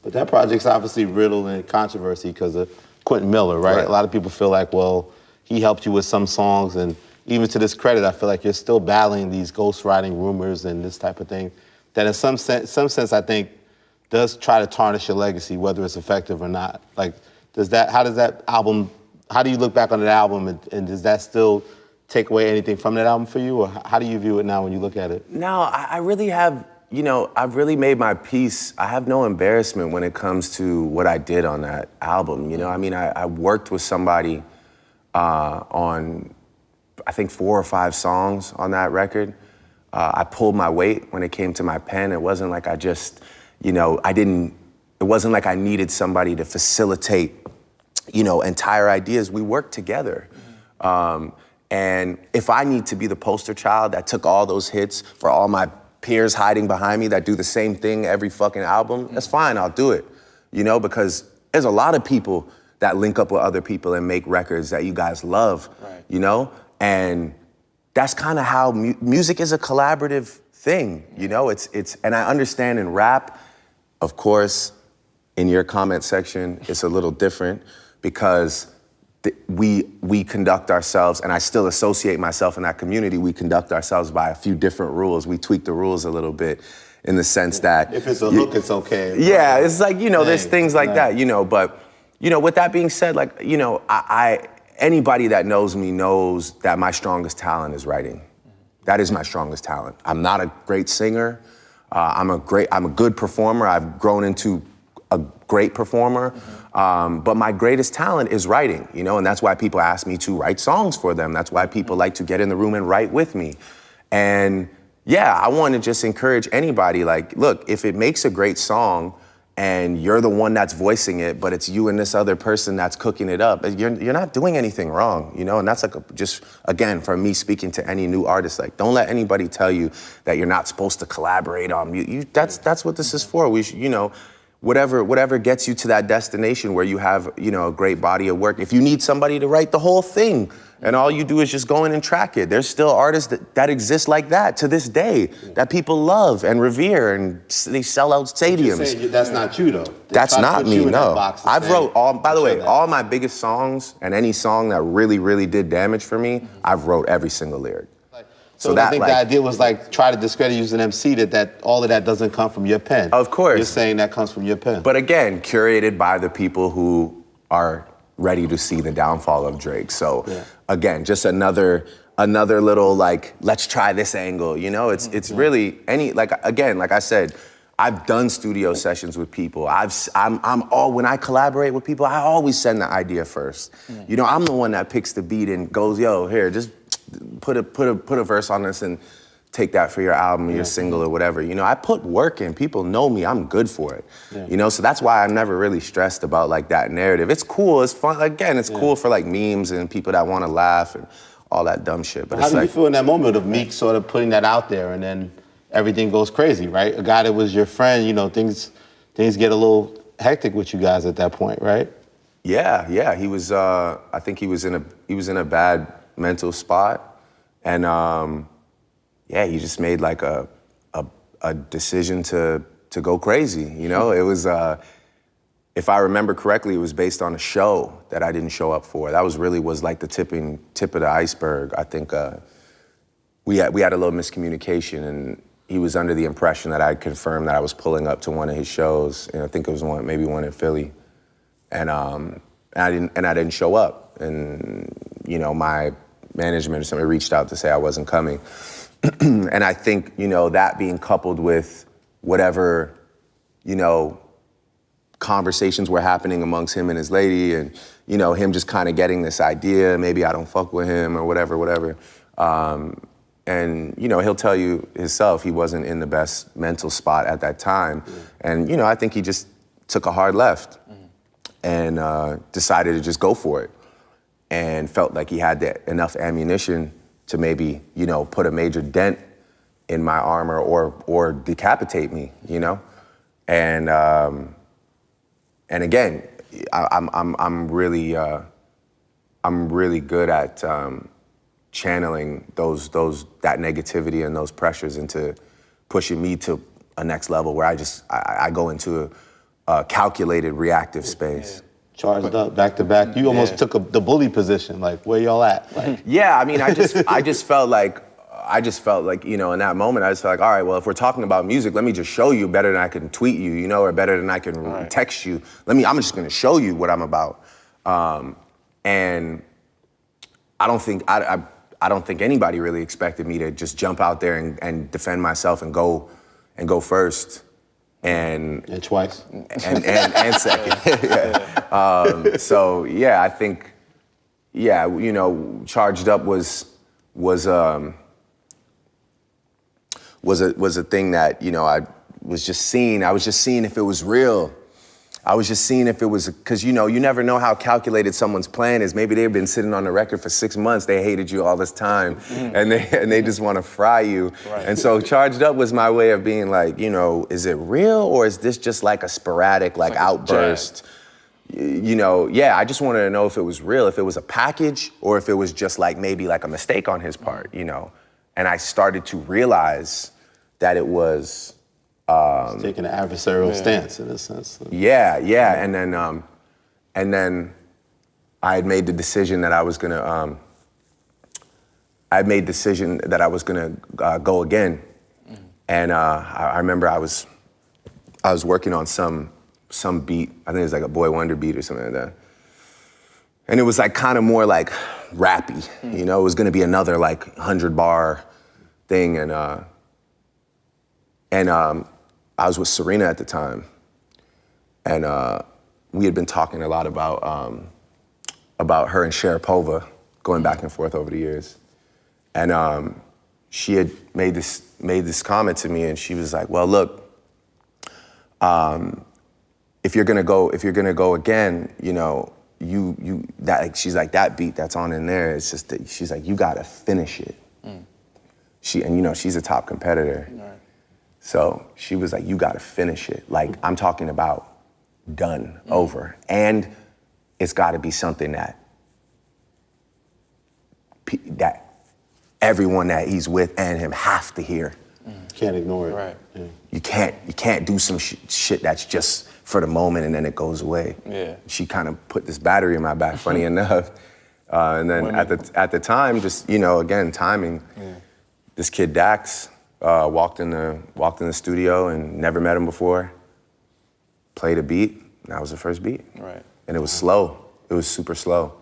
But that project's obviously riddled in controversy because of Quentin Miller, right? A lot of people feel like, well, he helped you with some songs, and even to this credit, I feel like you're still battling these ghostwriting rumors and this type of thing that in some sense, I think, does try to tarnish your legacy, whether it's effective or not. Like, how do you look back on that album, and does that still take away anything from that album for you, or how do you view it now when you look at it? No, I really have, I've really made my peace. I have no embarrassment when it comes to what I did on that album, I mean, I worked with somebody on, I think 4 or 5 songs on that record. I pulled my weight when it came to my pen. It wasn't like I just, it wasn't like I needed somebody to facilitate, entire ideas. We worked together. And if I need to be the poster child that took all those hits for all my peers hiding behind me that do the same thing every fucking album, that's fine, I'll do it. Because there's a lot of people that link up with other people and make records that you guys love, And that's kind of how music is a collaborative thing, It's and I understand in rap, of course, in your comment section, it's a little different because we conduct ourselves, and I still associate myself in that community, we conduct ourselves by a few different rules. We tweak the rules a little bit in the sense that... If it's a hook, it's okay. Yeah, it's like, there's things like that, but, with that being said, like, anybody that knows me knows that my strongest talent is writing. That is my strongest talent. I'm not a great singer. I'm a good performer. I've grown into a great performer. But my greatest talent is writing, and that's why people ask me to write songs for them. That's why people like to get in the room and write with me. And yeah, I want to just encourage anybody, like, look, if it makes a great song and you're the one that's voicing it, but it's you and this other person that's cooking it up, you're not doing anything wrong, and that's like just, again, for me speaking to any new artist, like, don't let anybody tell you that you're not supposed to collaborate on music. That's what this is for. We should, whatever gets you to that destination where you have, a great body of work. If you need somebody to write the whole thing and all you do is just go in and track it, there's still artists that exist like that to this day that people love and revere, and they sell out stadiums. That's not you, though. That's not me, no. I've wrote by the way, all my biggest songs and any song that really, really did damage for me, I've wrote every single lyric. So I think the idea was like try to discredit you as an MC that all of that doesn't come from your pen. Of course. You're saying that comes from your pen. But again, curated by the people who are ready to see the downfall of Drake. So again, just another little like, let's try this angle, It's really like I said, I've done studio sessions with people. When I collaborate with people, I always send the idea first. I'm the one that picks the beat and goes, yo, here, just put a verse on this and take that for your album, your single or whatever. I put work in. People know me. I'm good for it. So that's why I'm never really stressed about like that narrative. It's cool. It's fun. Again, it's cool for like memes and people that want to laugh and all that dumb shit. But how do you feel in that moment of Meek sort of putting that out there and then everything goes crazy, right? A guy that was your friend, things get a little hectic with you guys at that point, right? Yeah. He was. I think he was in a bad mental spot, and he just made like a decision to go crazy. It was, if I remember correctly, it was based on a show that I didn't show up for. That was like the tip of the iceberg. I think we had a little miscommunication, and he was under the impression that I'd confirmed that I was pulling up to one of his shows, and I think it was maybe one in Philly, and I didn't show up, and my management or somebody reached out to say I wasn't coming. And I think, that being coupled with whatever, conversations were happening amongst him and his lady, and, him just kind of getting this idea, maybe I don't fuck with him or whatever. And, he'll tell you himself he wasn't in the best mental spot at that time. And, I think he just took a hard left and decided to just go for it, and felt like he had enough ammunition to maybe, put a major dent in my armor or decapitate me, And again, I'm really good at channeling that negativity and those pressures into pushing me to a next level where I go into calculated, reactive space. Charged up, back to back. You almost took the bully position. Like, where y'all at? Like, yeah, I mean, I just felt like, you know, in that moment, I just felt like, all right, well, if we're talking about music, let me just show you better than I can tweet you, you know, or better than I can text you. I'm just gonna show you what I'm about. And I don't think anybody really expected me to just jump out there and defend myself and go first. And twice. And second. So yeah, I think, yeah, you know, Charged Up was a thing that, you know, I was just seeing if it was real. I was just seeing if it was, because, you know, you never know how calculated someone's plan is. Maybe they've been sitting on the record for 6 months, they hated you all this time, and they just want to fry you. Right. And so Charged Up was my way of being like, you know, is it real, or is this just like a sporadic, like outburst? You know, yeah, I just wanted to know if it was real, if it was a package, or if it was just like maybe like a mistake on his part, you know? And I started to realize that it was, taking an adversarial stance in a sense. Yeah. And then I had made the decision that I was gonna, go again. And I remember I was working on some beat. I think it was like a Boy Wonder beat or something like that. And it was like kind of more like rappy, you know? It was gonna be another like 100-bar thing, and I was with Serena at the time, and we had been talking a lot about her and Sharapova going back and forth over the years, and she had made this comment to me, and she was like, "Well, look, if you're gonna go again, you know, she's like, that beat that's on in there, it's just that," she's like, "You gotta finish it." And you know, she's a top competitor. Right. So she was like, "You gotta finish it." Like, I'm talking about done, over. And it's gotta be something that everyone that he's with and him have to hear. Can't ignore it. Right. Yeah. You can't do some shit that's just for the moment and then it goes away. Yeah. She kind of put this battery in my back, funny enough. And then at the time, just, you know, again, timing, this kid Dax walked in the studio and never met him before, played a beat, and that was the first beat. Right. And it was slow. It was super slow.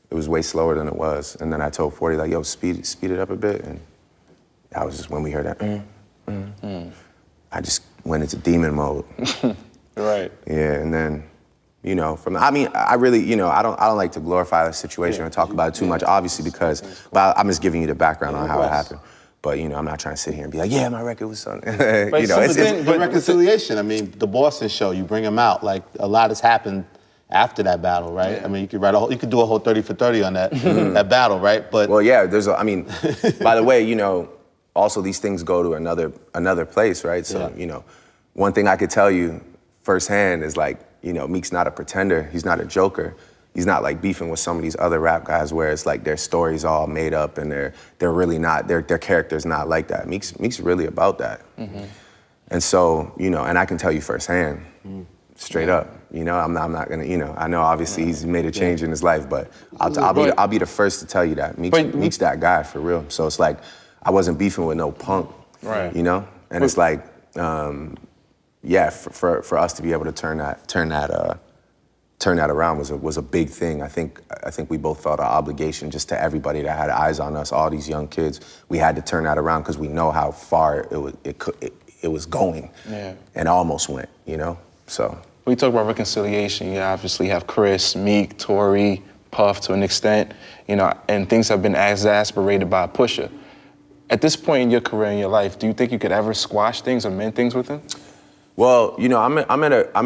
It was way slower than it was. And then I told 40, like, yo, speed it up a bit. And that was just when we heard that. I just went into demon mode. Right. Yeah, and then, you know, I really, you know, I don't like to glorify the situation or talk about it too much, obviously, because, well, I'm just giving you the background on how it happened. But, you know, I'm not trying to sit here and be like, yeah, my record was something. You know, it's reconciliation. I mean, the Boston show, you bring him out. Like, a lot has happened after that battle, right? Yeah. I mean, you could do a whole 30 for 30 on that that battle, right? But well, yeah. By the way, you know, also these things go to another place, right? So, you know, one thing I could tell you firsthand is, like, you know, Meek's not a pretender. He's not a joker. He's not like beefing with some of these other rap guys where it's like their story's all made up and they're really not, their character's not like that. Meek's really about that. And so, you know, and I can tell you firsthand, straight up, you know, I'm not gonna, you know, I know obviously he's made a change in his life, but I'll be the first to tell you that. Meek's that guy for real. So it's like, I wasn't beefing with no punk, right? You know? And it's like, yeah, for us to be able to turn that around was a big thing. I think we both felt an obligation just to everybody that had eyes on us, all these young kids. We had to turn that around because we know how far it was going, and almost went, you know. So we talk about reconciliation. You obviously have Chris, Meek, Tory, Puff to an extent, you know, and things have been exasperated by Pusha. At this point in your career, in your life, do you think you could ever squash things or mend things with him? Well, you know, I'm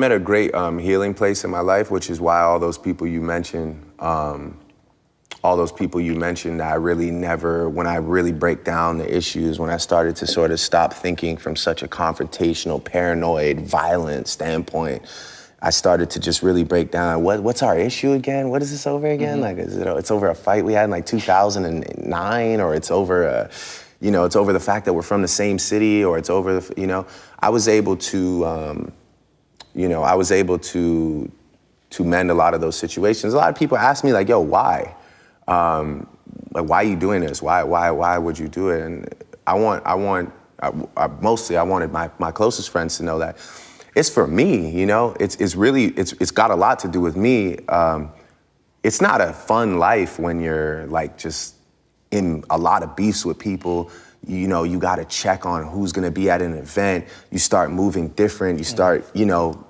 at a great healing place in my life, which is why all those people you mentioned, that I really never, when I really break down the issues, when I started to sort of stop thinking from such a confrontational, paranoid, violent standpoint, I started to just really break down, what's our issue again? What is this over again? Like, it's over a fight we had in like 2009, or it's over it's over the fact that we're from the same city, or it's over the, you know. I was able to you know, I was able to mend a lot of those situations. A lot of people ask me like, yo, why? Like, why are you doing this? Why would you do it? And mostly I wanted my closest friends to know that it's for me, you know? It's got a lot to do with me. It's not a fun life when you're like just in a lot of beefs with people. You know, you gotta check on who's gonna be at an event. You start moving different. You start, you know,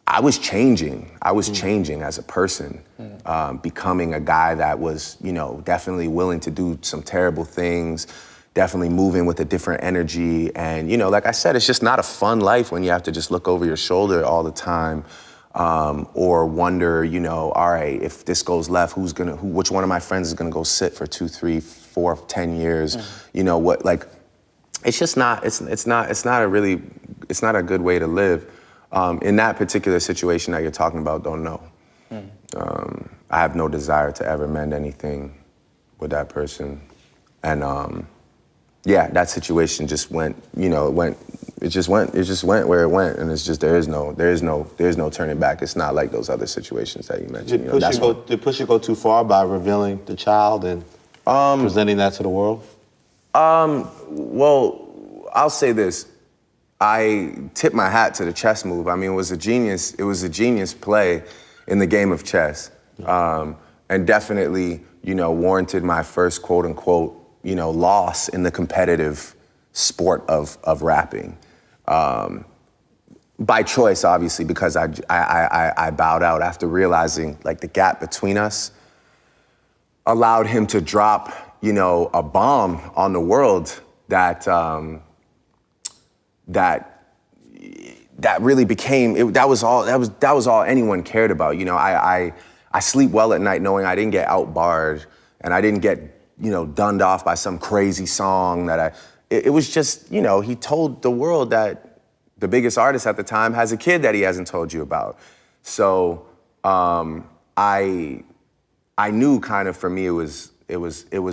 I was changing as a person, becoming a guy that was, you know, definitely willing to do some terrible things, definitely moving with a different energy. And, you know, like I said, it's just not a fun life when you have to just look over your shoulder all the time, or wonder, you know, all right, if this goes left, which one of my friends is gonna go sit for 2, 3, 4, 10 years? You know what? Like, it's just not. It's not a good way to live. In that particular situation that you're talking about, don't know. I have no desire to ever mend anything with that person, and yeah, that situation just went. You know, it just went where it went, and it's just there is no turning back. It's not like those other situations that you mentioned. Did Pusha go too far by revealing the child and presenting that to the world? Well, I'll say this. I tip my hat to the chess move. I mean, it was a genius play in the game of chess. And definitely, you know, warranted my first quote unquote, you know, loss in the competitive sport of rapping. By choice, obviously, because I bowed out after realizing like the gap between us allowed him to drop, you know, a bomb on the world that really became that was all anyone cared about. You know, I sleep well at night knowing I didn't get outbarred and I didn't get, you know, dunned off by some crazy song that it was just, you know, he told the world that the biggest artist at the time has a kid that he hasn't told you about. So I knew kind of for me it was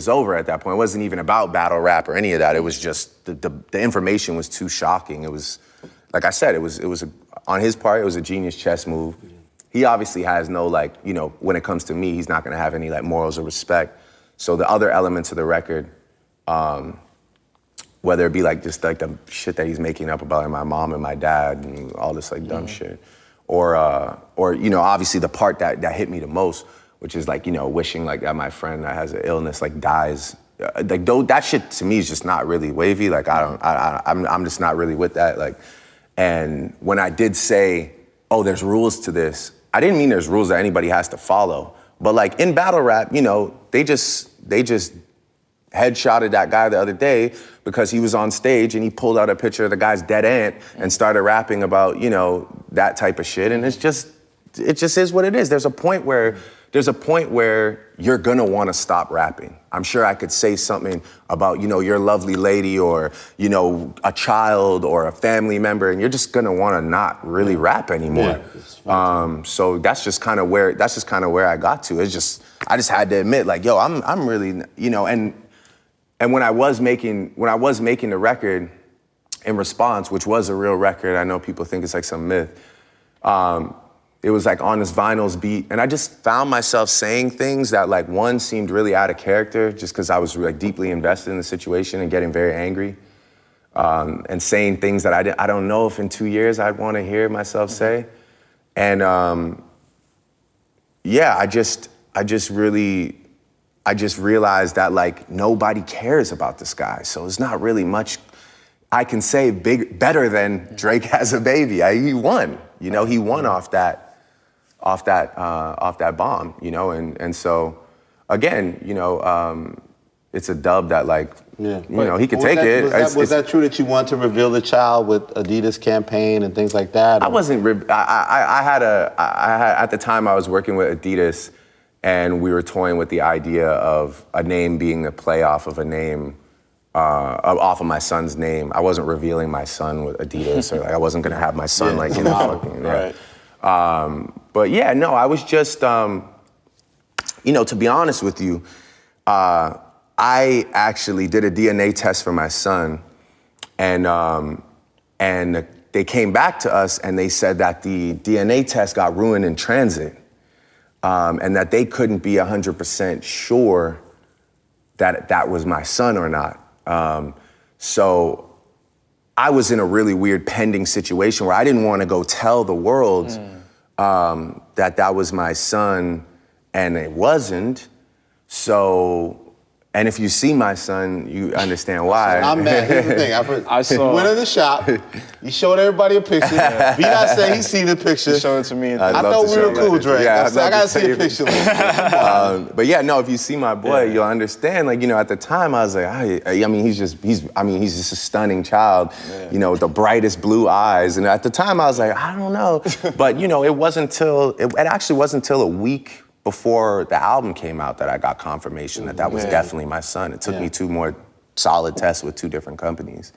over at that point. It wasn't even about battle rap or any of that. It was just the information was too shocking. It was, like I said, on his part, it was a genius chess move. He obviously has no, like, you know, when it comes to me, he's not gonna have any like morals or respect. So the other elements of the record, whether it be like just like the shit that he's making up about my mom and my dad and all this like dumb shit, or you know, obviously the part that hit me the most, which is like, you know, wishing like that my friend that has an illness like dies. Like that shit to me is just not really wavy. Like I'm just not really with that. Like, and when I did say, oh, there's rules to this, I didn't mean there's rules that anybody has to follow. But like in battle rap, you know, they just headshotted that guy the other day because he was on stage and he pulled out a picture of the guy's dead aunt and started rapping about, you know, that type of shit. And it just is what it is. There's a point where you're gonna wanna stop rapping. I'm sure I could say something about, you know, your lovely lady or, you know, a child or a family member, and you're just gonna wanna not really rap anymore. So that's just kind of where I got to. I just had to admit, like, yo, I'm really, you know, and when I was making the record in response, which was a real record, I know people think it's like some myth. It was like on this Vinyls beat, and I just found myself saying things that like one seemed really out of character just because I was like deeply invested in the situation and getting very angry, and saying things that I don't know if in 2 years I'd want to hear myself say. And yeah, I just realized that like nobody cares about this guy, so it's not really much I can say better than Drake has a baby. He won, you know, he won off that bomb, you know, and so again, you know, it's a dub that like, you know, he could take it. Was that true that you wanted to reveal the child with Adidas campaign and things like that? I wasn't. I had at the time I was working with Adidas, and we were toying with the idea of a name being a play off of a name. Off of my son's name. I wasn't revealing my son with Adidas, or like I wasn't gonna have my son like in a fucking right. But yeah, no, I was just you know, to be honest with you, I actually did a DNA test for my son, and they came back to us and they said that the DNA test got ruined in transit, and that they couldn't be 100% sure that that was my son or not. So I was in a really weird pending situation where I didn't want to go tell the world that that was my son, and it wasn't. So, and if you see my son, you understand why. I'm mad. Here's the thing. I saw. You went in the shop. You showed everybody a picture. Be not saying he seen the picture. You showed it to me. And I thought we were cool, Dre. Yeah, I gotta see a picture. But yeah, no, if you see my boy, you'll understand. Like, you know, at the time I was like, I mean, he's just a stunning child, you know, with the brightest blue eyes. And at the time I was like, I don't know. But, you know, it actually wasn't until a week before the album came out that I got confirmation that that was definitely my son. It took me 2 more solid tests with 2 different companies.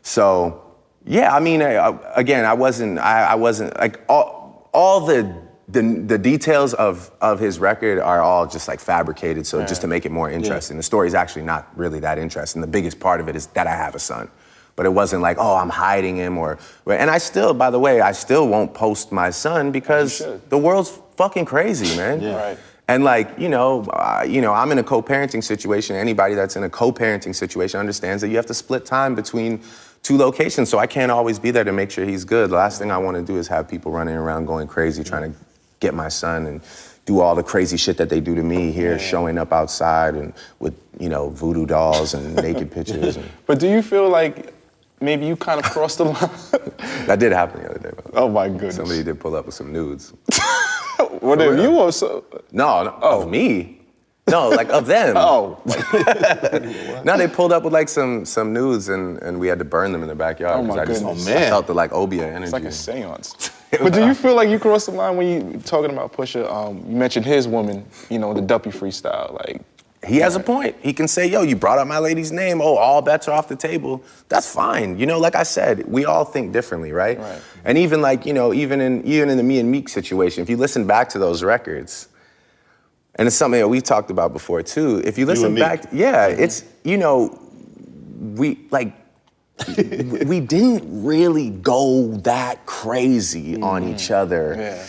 So, yeah, I mean, again, I wasn't like all the details of his record are all just like fabricated, so just to make it more interesting. The story is actually not really that interesting. The biggest part of it is that I have a son. But it wasn't like, oh, I'm hiding him and I still, by the way, I still won't post my son because the world's fucking crazy, man. Right. And like, you know, I'm in a co-parenting situation. Anybody that's in a co-parenting situation understands that you have to split time between 2 locations, so I can't always be there to make sure he's good. The last thing I want to do is have people running around going crazy trying to get my son and do all the crazy shit that they do to me here, showing up outside and with, you know, voodoo dolls and naked pictures. But do you feel like maybe you kind of crossed the line? That did happen the other day, by the way. Oh my goodness. Somebody did pull up with some nudes. What of you or so? No, of me. No, like of them. Oh. No, they pulled up with like some nudes and we had to burn them in the backyard. Oh my goodness. I felt the like Obia energy. It's like a seance. But do you feel like you crossed the line when you talking about Pusha? You mentioned his woman, you know, the Duppy freestyle, like. He has a point. He can say, yo, you brought up my lady's name. Oh, all bets are off the table. That's fine. You know, like I said, we all think differently, right? And even like, you know, even in the me and Meek situation, if you listen back to those records, and it's something that we've talked about before too, if you listen back, it's, you know, we didn't really go that crazy on each other.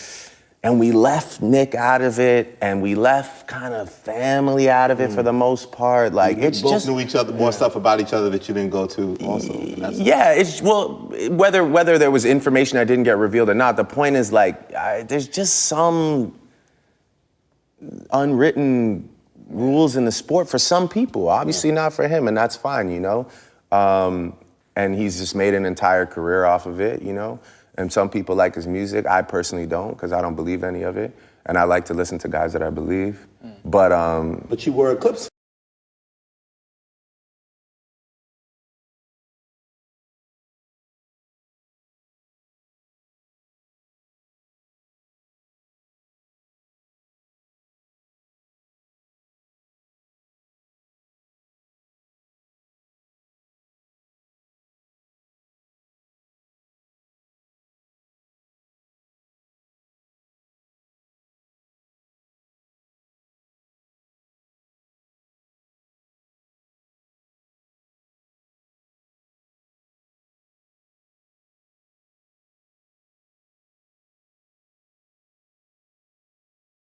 And we left Nick out of it, and we left kind of family out of it for the most part. Like, it's both just knew each other, more stuff about each other that you didn't go to also. Yeah, it's, well, whether there was information that didn't get revealed or not, the point is like, there's just some unwritten rules in the sport for some people, obviously not for him, and that's fine, you know? And he's just made an entire career off of it, you know? And some people like his music. I personally don't, because I don't believe any of it. And I like to listen to guys that I believe. But you were Eclipse